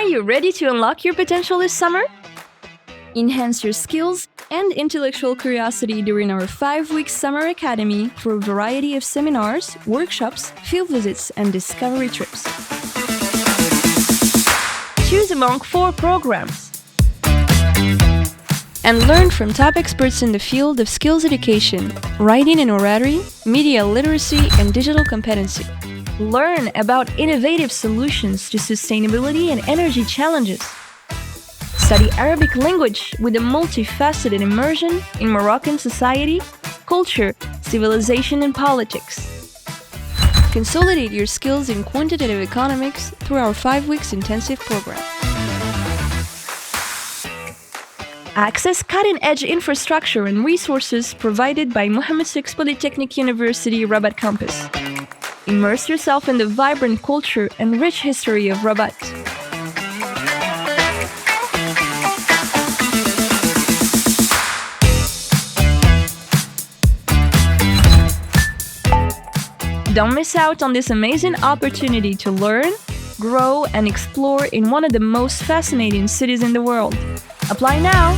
you ready to unlock your potential this summer? Enhance your skills and intellectual curiosity during our 5-week Summer Academy through a variety of seminars, workshops, field visits, and discovery trips. Choose among 4 programs and learn from top experts in the field of skills education, writing and oratory, media literacy, and digital competency. Learn about innovative solutions to sustainability and energy challenges. Study Arabic language with a multifaceted immersion in Moroccan society, culture, civilization, and politics. Consolidate your skills in quantitative economics through our 5 weeks intensive program. Access cutting-edge infrastructure and resources provided by Mohammed VI Polytechnic University Rabat campus. Immerse yourself in the vibrant culture and rich history of Rabat. Don't miss out on this amazing opportunity to learn, grow, and explore in one of the most fascinating cities in the world. Apply now!